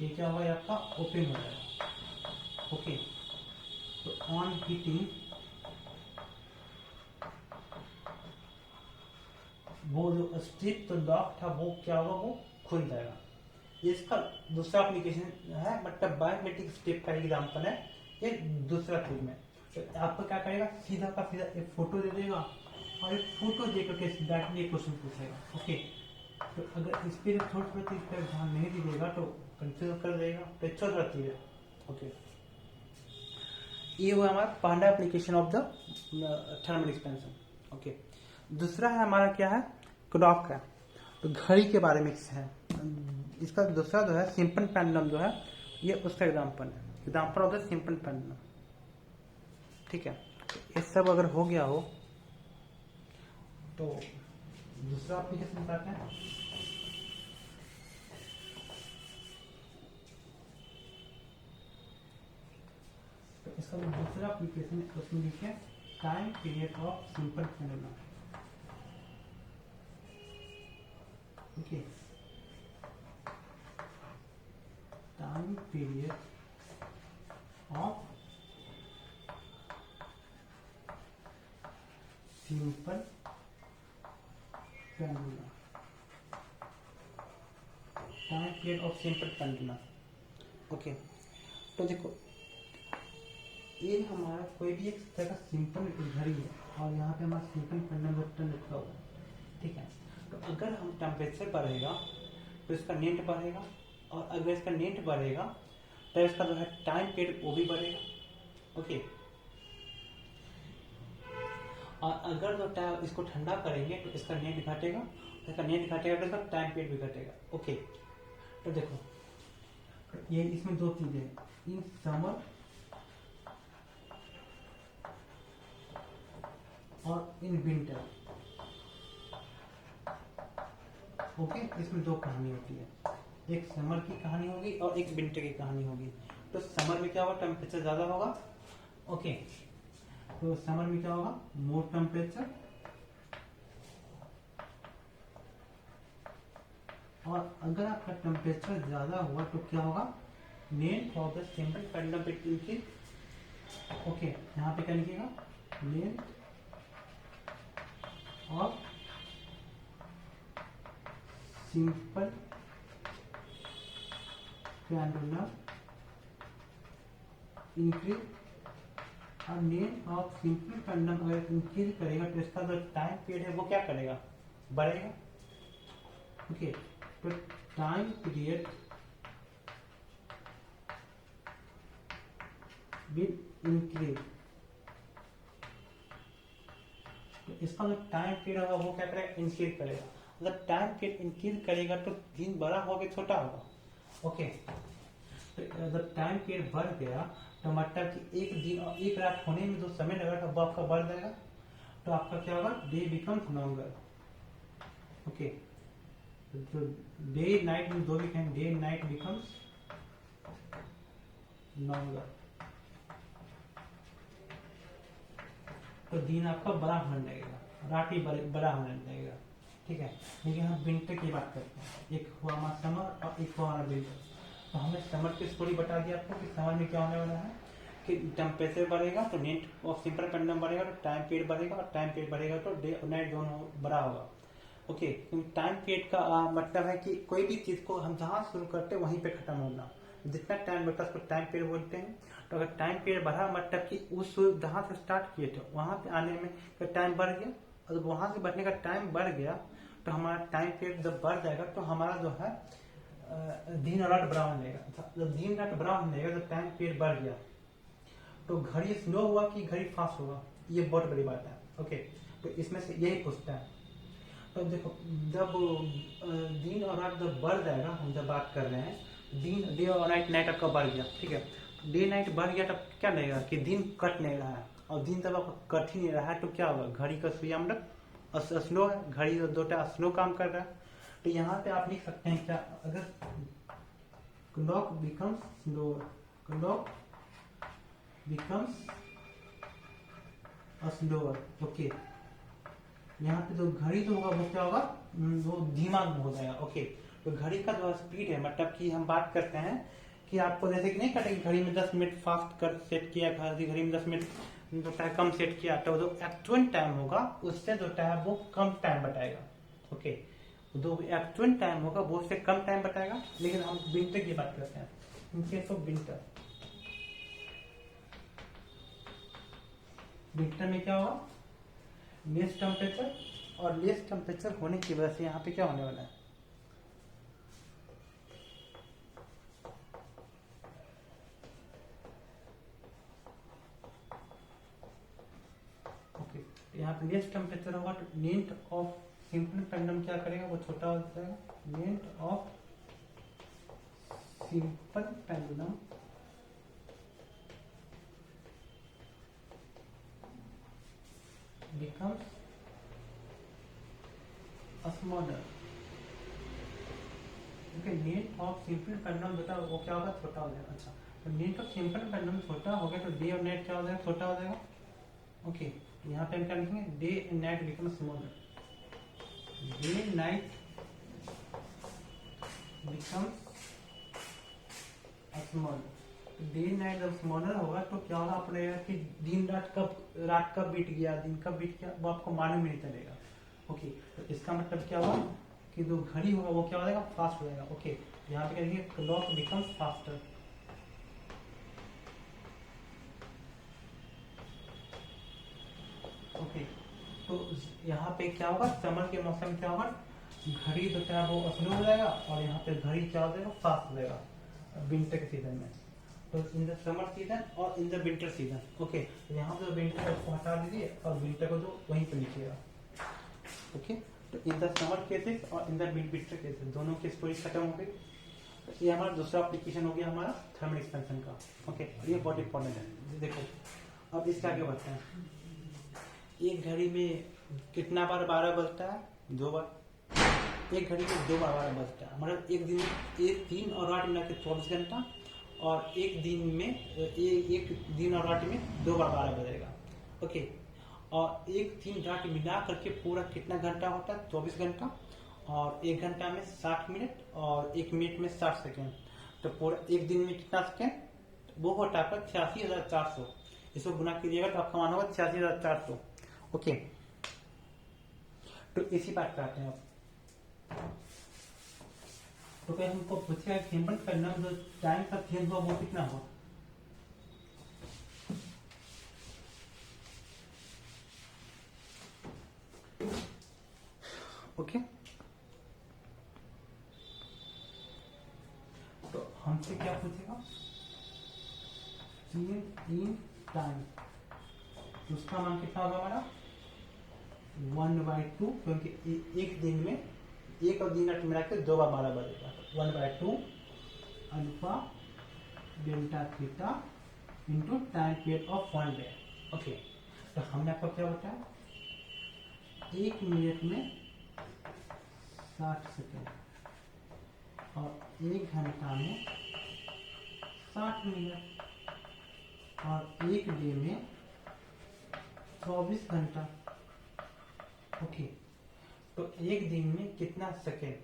ये क्या होगा, आपका ओपन हो जाएगा। ओके, तो ऑन हीटिंग वो जो स्ट्रिप तो लॉक था वो क्या होगा, वो खुल जाएगा। ये इसका दूसरा एप्लीकेशन है, मतलब बायोमेट्रिक स्ट्रिप का एग्जांपल है ये दूसरा चीज में। तो आपको क्या करेगा, सीधा का सीधा एक फोटो दे देगा और एक फोटो देकर के डायरेक्टली क्वेश्चन पूछेगा। ओके, तो अगर इस पर थोड़ा चीज पर ध्यान नहीं दीजिएगा तो कंफ्यूज कर देगा, तो छोटा चीज है। ओके, ये हुआ हमारा पहला application of the thermal expansion. Okay, दूसरा है हमारा क्या है, क्लॉक है। तो घड़ी के बारे में है, इसका दूसरा जो है सिंपल पेंडुलम जो है, ये उसका एग्जांपल है, example of the simple pendulum, ठीक है। तो ये सब अगर हो गया हो तो दूसरा एप्लीकेशन बताते हैं। तो इसका जो दूसरा एप्लीकेशन है उसमें लिखिए time period of simple pendulum. Okay, time period of simple pendulum, time period of simple pendulum. Okay, तो देखो ये हमारा कोई भी एक तरह का सिंपल घड़ी है और यहाँ पे हमारा सिंपल पेंडुलम लिखा हुआ है, ठीक है। तो अगर हम टेम्परेचर बढ़ेगा तो इसका नेट बढ़ेगा, और अगर इसका नेट बढ़ेगा तो इसका जो है टाइम पीरियड वो भी बढ़ेगा। ओके, और अगर जो टाइम इसको ठंडा करेंगे तो इसका नेट घटेगा, इसका नेट घटेगा तो इसका टाइम पीरियड भी घटेगा। ओके, तो देखो ये इसमें दो चीजें, इन समर और इन विंटर। ओके, इसमें दो कहानी होती है, एक समर की कहानी होगी और एक विंटर की कहानी होगी। तो समर में क्या होगा, टेम्परेचर ज्यादा होगा। ओके, तो समर में क्या होगा, मोर टेम्परेचर, और अगर आपका टेम्परेचर ज्यादा हुआ तो क्या होगा, length of the simple pendulum it increase. Okay, यहाँ पे क्या लिखेगा, length of simple pendulum increase. और लेंथ ऑफ सिंपल पेंडुलम अगर इंक्रीज करेगा तो इसका जो टाइम पीरियड है वो क्या करेगा, बढ़ेगा। ओके, तो टाइम पीरियड विल इंक्रीज। तो इसका जो टाइम पीरियड होगा वो क्या करेगा, इंक्रीज करेगा। अगर टाइम पीरियड इंक्रीज करेगा तो दिन बड़ा होगा छोटा होगा। ओके, तो जब टाइम पीरियड बढ़ गया तो मतलब कि एक दिन और एक रात होने में जो समय लगा था वो आपका बढ़ जाएगा, तो आपका क्या होगा, डे बिकम्स लॉन्गर। ओके, जो डे नाइट में दो भी कहें, डे नाइट बिकम्स लॉन्गर, तो दिन आपका बड़ा होने लगेगा, रात ही बड़ा होने लगेगा। ठीक है, लेकिन हम विंटर की बात करते हैं, एक हुआ हमारा समर और एक हुआ हमारा विंटर। तो हमने समर की स्टोरी बता दी आपको कि समर में क्या होने वाला है कि टेम्परेचर बढ़ेगा तो नेट ऑफ सिंपल पेंडुलम बढ़ेगा, तो टाइम पीरियड बढ़ेगा, और टाइम पीरियड बढ़ेगा तो डे और नाइट दोनों बड़ा होगा। ओके, टाइम पीरियड का मतलब है कि कोई भी चीज को हम जहाँ शुरू करते हैं वहीं पे खत्म होना, जितना टाइम लगता है उसको टाइम पीरियड बोलते हैं। तो अगर टाइम पीरियड बढ़ा मतलब कि उस जहाँ से स्टार्ट किए थे वहां पे आने में टाइम बढ़ गया, और जब वहां से बढ़ने का टाइम बढ़ गया तो हमारा टाइम पीरियड जब बढ़ जाएगा तो हमारा जो है दिन और रात बराबर लेगा। जब दिन रात बराबर लेगा तो टाइम पीरियड बढ़ गया, तो घड़ी स्लो हुआ कि घड़ी फास्ट होगा, ये बहुत बड़ी बात है। ओके, तो इसमें से यही पूछता है। तो देखो जब दिन और रात जब बढ़ जाएगा, हम जब बात कर रहे हैं दिन, डे और नाइट आपका बढ़ गया, ठीक है, डे नाइट बढ़ गया तब क्या लगेगा कि दिन कट नहीं रहा है, और दिन जब आपका कट ही नहीं रहा है तो क्या होगा, घड़ी का सुइया मतलब स्लो है, घड़ी दोटा स्लो काम कर रहा है। तो यहाँ पे आप लिख सकते हैं क्या, अगर clock becomes slower, clock becomes slower. Okay, यहाँ पे जो घड़ी जो होगा वो क्या होगा, वो धीमा हो जाएगा। ओके, तो घड़ी का जो स्पीड है मतलब कि हम बात करते हैं कि आपको जैसे कि नहीं कटेगी, घड़ी में 10 मिनट फास्ट कर सेट किया, घड़ी में 10 मिनट जो टाइम कम सेट किया, तो जो एक्चुअल टाइम होगा उससे जो टाइम वो कम टाइम बताएगा। ओके, जो एक्चुअल टाइम होगा वो उससे कम टाइम बताएगा। लेकिन हम विंटर की बात करते हैं, in case of winter, winter में क्या होगा, लेस टेम्परेचर, और लेस टेम्परेचर होने की वजह से यहाँ पे क्या होने वाला है, ओके, यहाँ पे लेस टेम्परेचर होगा तो लेंथ ऑफ सिंपल पेंडुलम क्या करेगा, वो छोटा हो जाएगा। Length of simple pendulum becomes smaller। Okay, length of simple pendulum बेटा वो क्या होगा, छोटा हो जाएगा। अच्छा, तो लेंथ ऑफ सिंपल पेंडुलम छोटा हो गया तो डे और नाइट क्या हो जाएगा, छोटा हो जाएगा। ओके, यहाँ पे हम क्या लिखेंगे, day and night become smaller, day night become smaller. Day night जब स्मॉलर होगा तो क्या होगा, आप रहेगा कि दिन रात कब बीत गया, दिन कब बीत गया वो आपको मालूम नहीं चलेगा। ओके, तो इसका मतलब क्या होगा कि जो घड़ी होगा वो क्या हो जाएगा, फास्ट हो जाएगा। ओके, यहाँ पे कहेंगे क्लॉक बिकम्स फास्टर। ओके, तो यहाँ पे क्या होगा, समर के मौसम क्या होगा, घड़ी जो है वो स्लो हो जाएगा, और यहाँ पे घड़ी क्या हो जाएगा, फास्ट हो जाएगा विंटर के सीजन में। तो इन द समर सीजन और in the winter season. Okay, यहाँ पे विंटर को हटा दीजिए और विंटर को जो वहीं पे लिखिएगा। ओके, तो इन द समर केसेस और इन द विंटर केसेस दोनों की स्टोरी खत्म हो गई। तो ये हमारा दूसरा एप्लीकेशन हो गया हमारा थर्मल एक्सपेंशन का। ओके, ये बहुत इंपॉर्टेंट है। देखो अब इसके आगे बढ़ते हैं। एक घड़ी में कितना बार 12 बजता है? 2 बार। एक घड़ी में 2 बार 12 बजता है, मतलब एक दिन में 1 दिन और 8 मिला के 24 घंटा, और एक दिन में एक दिन और रात में 2 बार 12 बजेगा। ओके, और एक दिन रात मिला करके पूरा कितना घंटा होता है? 24 घंटा, और 1 घंटा में 60 मिनट और 1 मिनट में 60 सेकेंड। तो पूरा एक दिन में कितना सेकेंड? वो होता है 86,400। इसको गुना कीजिएगा तो आपका मान होगा 86,400। ओके, तो इसी बात करते हैं आप। तो क्या हमको पूछेगा थेम्बल का नाम जो टाइम का चेंज हुआ वो कितना हुआ? ओके, तो हमसे क्या पूछेगा? चेंज इन टाइम, उसका मान कितना होगा हमारा? 1/2, क्योंकि एक दिन में एक और दिन मिला के 2 बार 12 बजेगा। 1/2 alpha delta theta into time period of 1 day. Okay, तो हमने आपको क्या बताया? 1 मिनट में 60 सेकेंड और 1 घंटा में 60 मिनट और एक डे में 24 घंटा। ओके, तो एक दिन में कितना सेकेंड?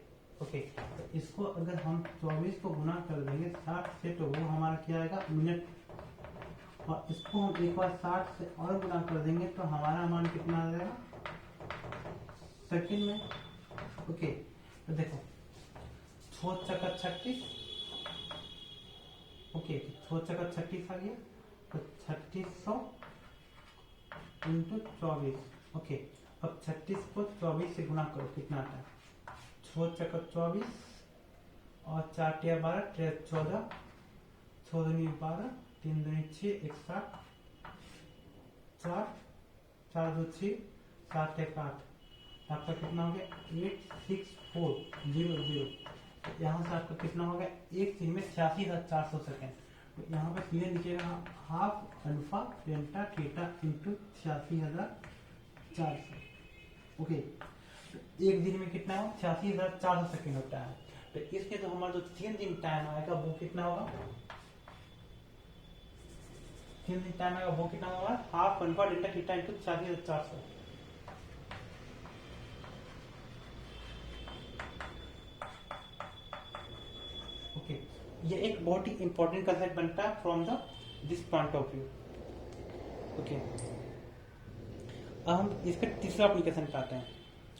ओके, तो इसको अगर हम 24 को गुना कर देंगे 60 से तो वो हमारा क्या आएगा? मिनट। और इसको हम एक बार 60 से और गुना कर देंगे तो हमारा मान कितना आ जाएगा? सेकेंड में। ओके, तो देखो 6 चक्का 36। ओके, 6 चक्का 36 आ गया, तो 3600 इंटू 24। ओके, अब 36 को 24 से गुना करो, कितना आता है? 6 चक्कर 24 और 4 टिया 12, 14, 6 दूनी 12, 3 दूनी 6, 61, 4, 4 2 6, 7 1 8। आपका कितना हो गया? 86400। यहाँ से आपका कितना हो गया? एक दिन में 86,400 सेकेंड। तो यहाँ पे क्लियर लिखिएगा, half alpha delta theta into 86,400। Okay, तो एक दिन में कितना हो? 86,400 सेकेंड होता है। तो इसके तो हमारा जो 3 दिन टाइम आएगा वो कितना होगा? 3 दिन टाइम आएगा वो कितना होगा? Half alpha delta theta into 86,400। Okay, ये एक बहुत ही इंपॉर्टेंट कंसेप्ट बनता है from the this point of view. Okay, अब हम इसका तीसरा एप्लीकेशन पे आते हैं।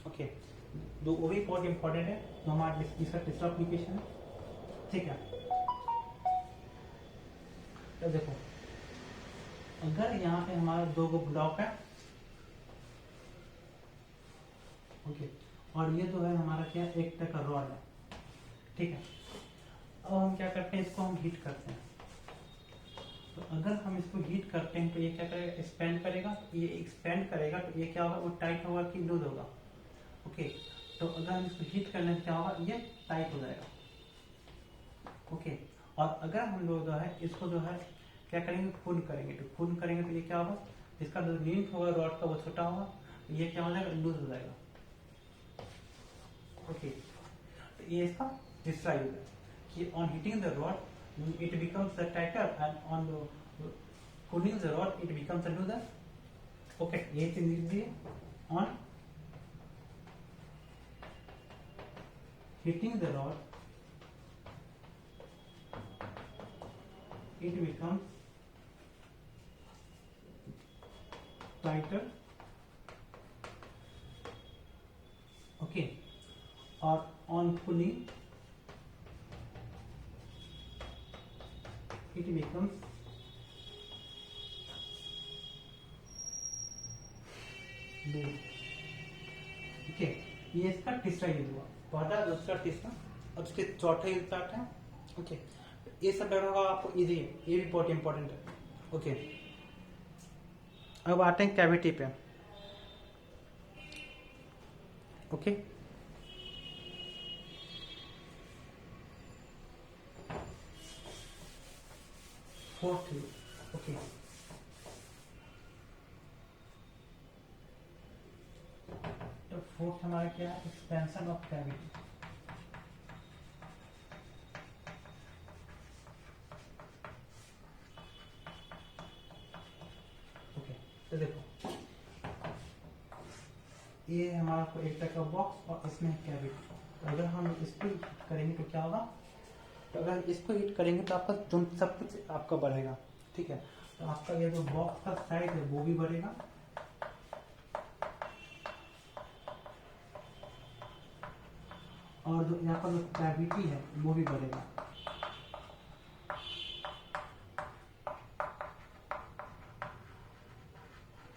ओके, वो भी बहुत इंपॉर्टेंट है, तो हमारा इसका तीसरा एप्लीकेशन है। ठीक है, तो देखो अगर यहाँ पे हमारा 2 ब्लॉक है। ओके, और ये जो है हमारा क्या? एक तरह का रॉड है। ठीक है, अब हम क्या करते हैं? इसको हम हीट करते हैं। तो अगर हम इसको हीट करते हैं तो ये क्या करेगा? एक्सपेंड करेगा। ये एक्सपेंड करेगा तो ये क्या होगा? वो टाइट होगा कि लूज होगा? ओके, तो अगर हम इसको हीट करने से क्या होगा? ये टाइट हो जाएगा। ओके, और अगर हम लोग जो है इसको जो है क्या करेंगे? कूल करेंगे। तो कूल करेंगे तो ये क्या होगा? इसका जो लेंथ होगा रॉड का वो छोटा होगा, तो ये क्या हो जाएगा? लूज हो जाएगा। ओके, तो ये इसका तीसरा यूज है कि on heating the rod it becomes the tighter and on the cooling the rod it becomes a looser. Okay, ये चीज लिख दिए। on heating the rod it becomes tighter. Okay, और on cooling it becomes loose. Okay, ये इसका तीसरा use हुआ। पहला, दूसरा, तीसरा। अब इसके चौथा यूज आता है। ओके, ये सब बैकग्राउंड का आपको इजी है, ये भी बहुत इंपॉर्टेंट है। ओके, अब आते हैं कैविटी पे। ओके, फोर्थ, ओके, तो फोर्थ हमारा क्या है, एक्सपेंशन ऑफ कैविटी। ओके, तो देखो ये हमारा को एक तरह का बॉक्स और इसमें कैविटी। अगर हम इसको करेंगे तो क्या होगा, तो अगर इसको हिट करेंगे तो आपका जो सब कुछ आपका बढ़ेगा, ठीक है। तो आपका ये जो बॉक्स का साइज है वो भी बढ़ेगा, और जो यहाँ पर जो कैविटी है वो भी बढ़ेगा।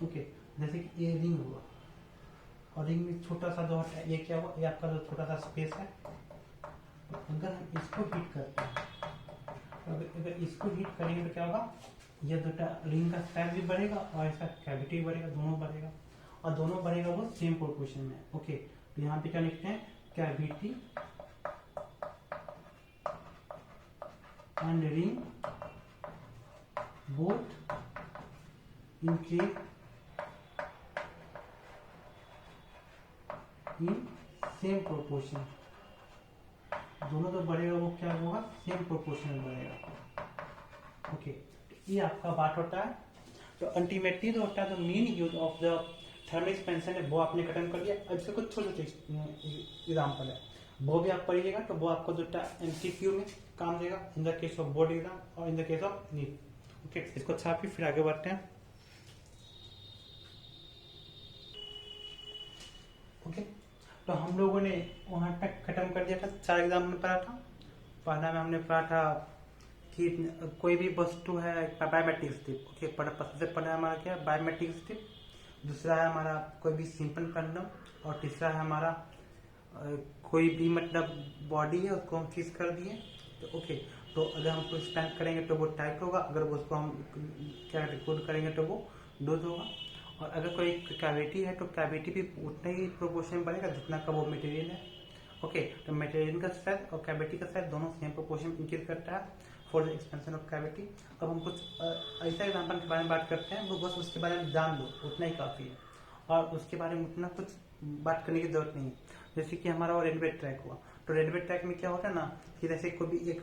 ओके, जैसे कि ये रिंग हुआ, और रिंग में छोटा सा जो है ये क्या हुआ, ये आपका जो छोटा सा स्पेस है। अगर हम इसको हिट करते हैं, अगर इसको हिट करेंगे तो क्या होगा, ये दो रिंग का साइज भी बढ़ेगा और इसका कैविटी भी बढ़ेगा, दोनों बढ़ेगा, और दोनों बढ़ेगा वो सेम प्रोपोर्शन में। ओके, तो यहाँ पे क्या लिखते हैं, cavity and ring both increase in same proportion. दोनों जो बढ़ेगा वो क्या होगा, सेम प्रोपोर्शन में बढ़ेगा। ओके, ये आपका बात होता है। तो अल्टीमेटली जो होता है, जो main use of the thermal expansion है वो आपने खत्म कर दिया। अब इसके कुछ छोटे छोटे एग्जाम्पल है, वो भी आप पढ़िएगा, तो वो आपको जो MCQ में काम देगा in the case of board exam और in the case of NEET. Okay, इसको छापी फिर आगे बढ़ते हैं। ओके, तो हम लोगों ने वहां तक खत्म कर दिया था, 4 एग्जाम में पढ़ा था। पहला में हमने पढ़ा था कि कोई भी वस्तु है बायोमेट्रिक स्ट्रिप। ओके, सबसे पहला हमारा क्या है, बायोमेट्रिक स्ट्रिप। दूसरा है हमारा कोई भी सिंपल कंडम, और तीसरा है हमारा कोई भी मतलब बॉडी है उसको हम फिक्स कर दिए। तो ओके, तो अगर हम उसको एक्सपेंड करेंगे तो वो टाइट होगा, अगर वो उसको हम क्या रिकॉर्ड करेंगे तो वो लूज होगा। और अगर कोई कैविटी है तो कैविटी भी उतना ही प्रोपोर्शन में बढ़ेगा जितना का वो मटेरियल है। ओके, तो मटेरियल का साइज और कैविटी का साइज दोनों सेम प्रोपोर्शन इंक्रीज करता है for the expansion of cavity. अब हम कुछ ऐसा एग्जाम्पल के बारे में बात करते हैं, वो बस उसके बारे में जान लो उतना ही काफी है, और उसके बारे में उतना कुछ बात करने की जरूरत नहीं है। जैसे कि हमारा रेलवे ट्रैक हुआ, तो रेलवे ट्रैक में क्या होता है ना कि जैसे कोई भी एक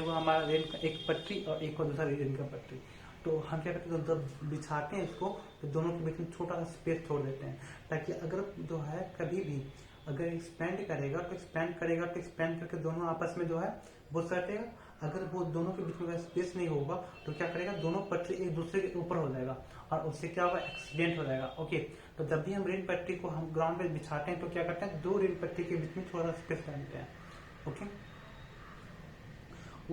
वो हमारा रेल का एक पटरी और एक और दूसरा रेल का पटरी, तो हम क्या करते हैं, जब बिछाते हैं इसको तो दोनों के बीच में छोटा सा स्पेस छोड़ देते हैं, ताकि अगर जो है कभी भी अगर एक्सपेंड करेगा तो एक्सपेंड करके दोनों आपस में जो है वो सटेगा। अगर वो दोनों के बीच में स्पेस नहीं होगा तो क्या करेगा, दोनों पटरी एक दूसरे के ऊपर हो जाएगा और उससे क्या होगा, एक्सीडेंट हो जाएगा। ओके, तो जब भी हम रेल पटरी को हम ग्राउंड पे बिछाते हैं तो क्या करते हैं, 2 रेल पटरी के बीच में थोड़ा स्पेस डालते हैं। ओके,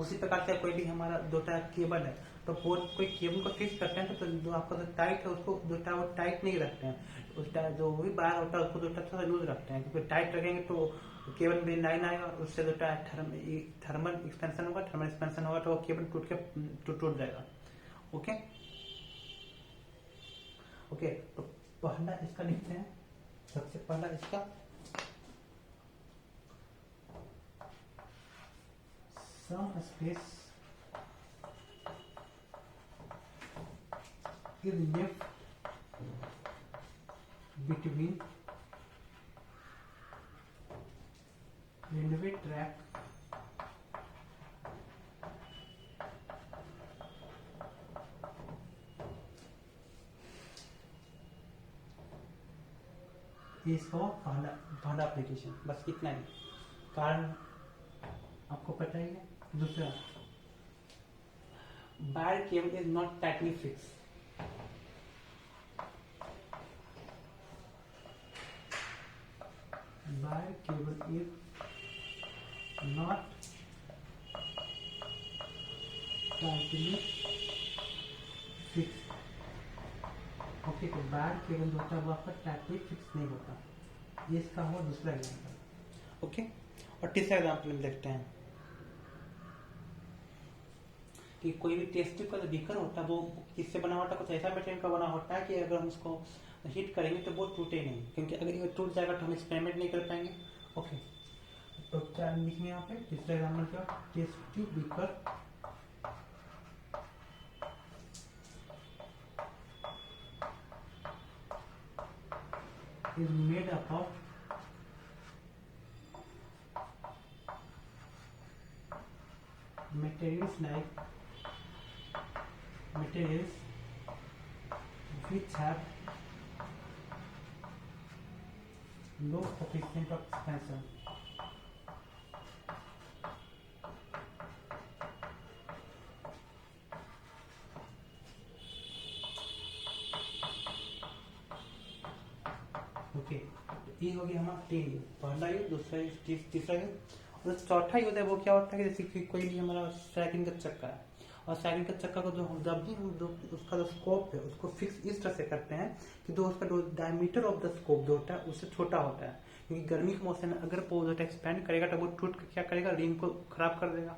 उसी प्रकार से कोई भी हमारा दो केबल है, तो कोई केबल को फिक्स करते हैं तो जो आपका जो टाइट है उसको जो वो टाइट नहीं रखते हैं, उसका जो भी बाहर होता है उसको जो थोड़ा लूज रखते हैं, क्योंकि टाइट रखेंगे तो केबल में लाइन आएगा और उससे जो थर्मल एक्सपेंशन होगा, तो वो केबल टूट जाएगा। ओके ओके, तो पहला इसका लिखते हैं, सबसे पहला इसका some space is left between railway track इसका पहला एप्लीकेशन, बस इतना ही, कारण आपको पता ही है। दूसरा, bar cable is not tightly fix. Bar cable is not tightly fix. Okay, तो बार केबल जो होता है वो आपका टाइटली फिक्स नहीं होता। ये इसका हुआ दूसरा एग्जाम्पल। ओके, और तीसरा एग्जाम्पल में देखते हैं। कि कोई भी टेस्ट ट्यूब का जो बीकर होता है वो किससे बना होता है, कुछ ऐसा मटेरियल का बना होता है कि अगर हम उसको हीट करेंगे तो वो टूटे नहीं, क्योंकि अगर ये टूट जाएगा तो हम एक्सपेरिमेंट नहीं कर पाएंगे। ओके, तो क्या लिखेंगे यहाँ पे तीसरा एग्जाम्पल क्या, test tube beaker is made up of materials which have low coefficient of expansion. Okay, ये हो गया हमारा तीन युग, पहला युग, दूसरा युग, तीसरा युग। और चौथा युग है वो क्या होता है कि जैसे कि कोई भी हमारा साइकिल का चक्का है, और साइकिल का चक्का को जो हम जब भी हम उसका जो स्कोप है उसको फिक्स इस तरह से करते हैं कि जो उसका जो डायमीटर ऑफ द स्कोप जो होता है उससे छोटा होता है, क्योंकि गर्मी के मौसम में अगर वो जो एक्सपेंड करेगा तो वो टूट कर क्या करेगा, रिंग को खराब कर देगा।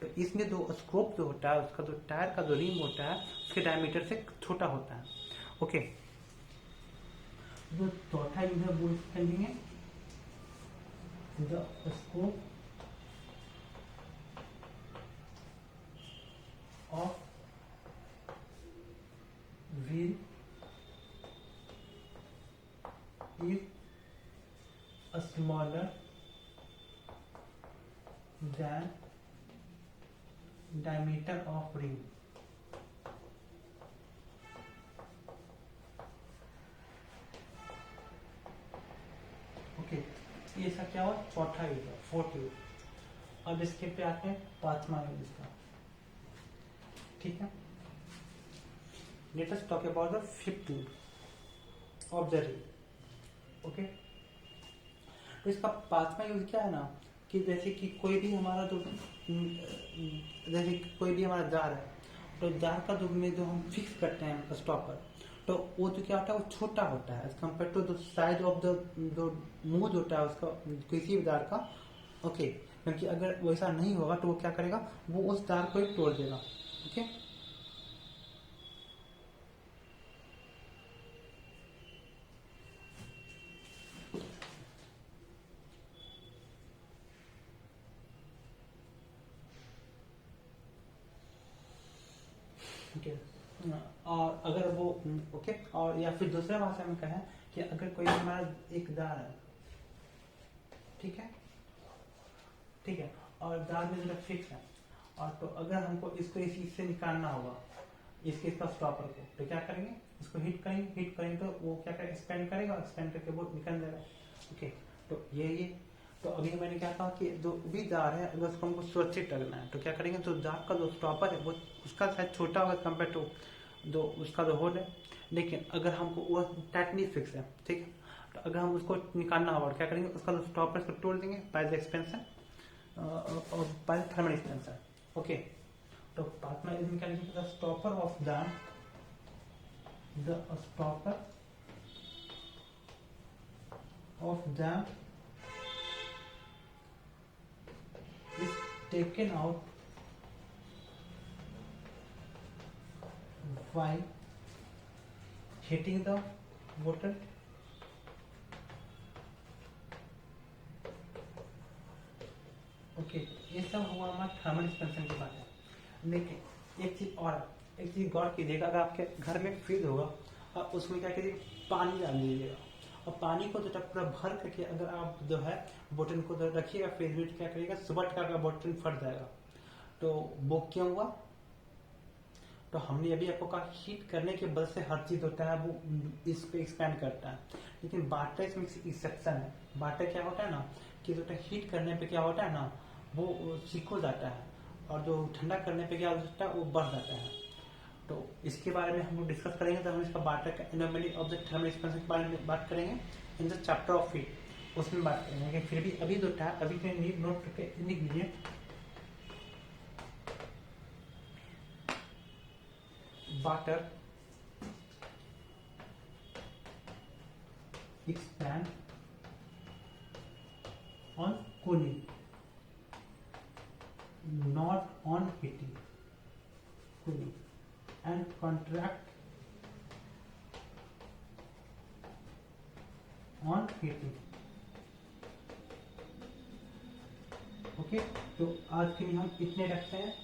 तो इसलिए जो स्कोप जो होता है उसका जो टायर का जो रिंग होता है उसके डायमीटर से छोटा होता है। ओके, जो चौथा युग है वो इसका लिखेंगे the scope of wheel is smaller than diameter of ring. Okay, ये सब क्या हुआ, चौथा युग है, फोर्थ युग। अब इसके पे आते हैं पांचवा युग इसका, ठीक है। Let us talk about the fifth युग ऑफ द रिंग। ओके, तो इसका पांचवा युग क्या है ना कि जैसे कि कोई भी हमारा जो जैसे कि कोई भी हमारा जार है, तो जार का जो में जो हम फिक्स करते हैं स्टॉपर, तो वो जो क्या होता है वो छोटा होता है as compare to the size of the जो मूव होता है उसका किसी भी जार का। ओके, क्योंकि अगर वैसा नहीं होगा तो वो क्या करेगा, वो उस जार को ही तोड़ देगा। ओके, ठीक है। और अगर वो ओके, और या फिर दूसरा भाषा में कहें कि अगर कोई हमारा एक दार है, ठीक है, ठीक है, और दार में जो फिक्स है, और तो अगर हमको इसको इस चीज से निकालना होगा इसका स्टॉपर को, तो क्या करेंगे, इसको हिट करेंगे तो वो क्या करेगा, एक्सपेंड करेगा, एक्सपेंड करके वो निकल जाएगा। ओके, तो ये तो अभी मैंने क्या कहा कि जो भी दार है अगर उसको हमको सुरक्षित रखना है तो क्या करेंगे, जो दार का जो स्टॉपर है वो उसका साइज छोटा होगा कंपेयर टू जो उसका जो होल है, लेकिन अगर हमको वो टाइटली फिक्स है, ठीक है, तो अगर हम उसको निकालना होगा क्या करेंगे, उसका जो स्टॉपर इसको तोड़ देंगे बाय द एक्सपेंशन और बाय थर्मल एक्सपेंशन। ओके, तो पार्टनर इसमें क्या लिखेंगे, the stopper of jam is taken out while heating the water। Okay, ये सब हुआ हमारा थर्मल एक्सपेंशन की बात है। लेकिन एक चीज गौर कीजिएगा, अगर आपके घर में फ्रिज होगा आप उसमें क्या कीजिए, पानी डाल दीजिएगा, और पानी को जो पूरा भर करके अगर आप जो है बोतल को रखिएगा फ्रिज में, क्या करिएगा, सुबह का बोतल फट जाएगा। तो वो क्यों हुआ, तो हमने अभी आपको कहा हीट करने के वजह से हर चीज होता है वो इस पे एक्सपेंड करता है, लेकिन वाटर इसमें एक्सेप्शन है। वाटर क्या होता है ना कि जो हीट करने पे क्या होता है ना वो सिकुड़ जाता है, और जो ठंडा करने पे क्या होता है वो बढ़ जाता है। तो इसके बारे में हम लोग डिस्कस करेंगे, तो हम इसका वाटर का anomaly of the thermal expansion के बारे में बात करेंगे in the chapter of heat, उसमें बात करेंगे। फिर भी अभी जो था अभी के नोट करके लिख लीजिए, water expand on cooling, not on heating। contract on heating। Okay, तो आज के लिए हम इतने रखते हैं।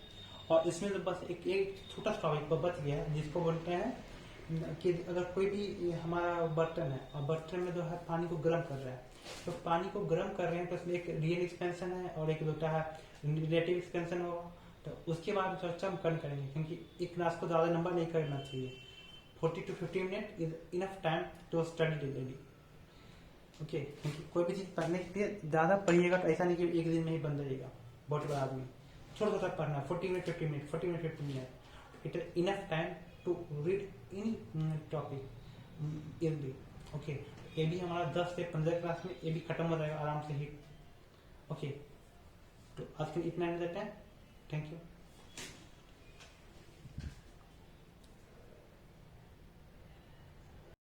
और इसमें तो बस एक छोटा सा टॉपिक बच गया है जिसको बोलते हैं कि अगर कोई भी हमारा बर्तन है और बर्तन में जो है पानी को गर्म कर रहा है, तो पानी को गर्म कर रहे हैं तो उसमें एक रियल एक्सपेंशन है और एक होता है रिलेटिव एक्सपेंशन होगा। तो उसके बाद चर्चा हम कल करेंगे, क्योंकि एक क्लास को ज़्यादा लंबा नहीं करना चाहिए। 40 to 50 minute is enough time to study daily. Okay, क्योंकि कोई भी चीज़ पढ़ने के लिए ज़्यादा पढ़िएगा तो ऐसा नहीं कि एक दिन में ही बन जाएगा बहुत बड़ा आदमी। छोटा छोटा पढ़ना, 40 minute 50 minute, 40 minute 50 minute, it is enough time to read in topic easily. Okay, ये भी हमारा 10 से 15 क्लास में ये भी खत्म हो जाएगा आराम से ही। ओके, तो आज के लिए इतना ही देते हैं। Thank you.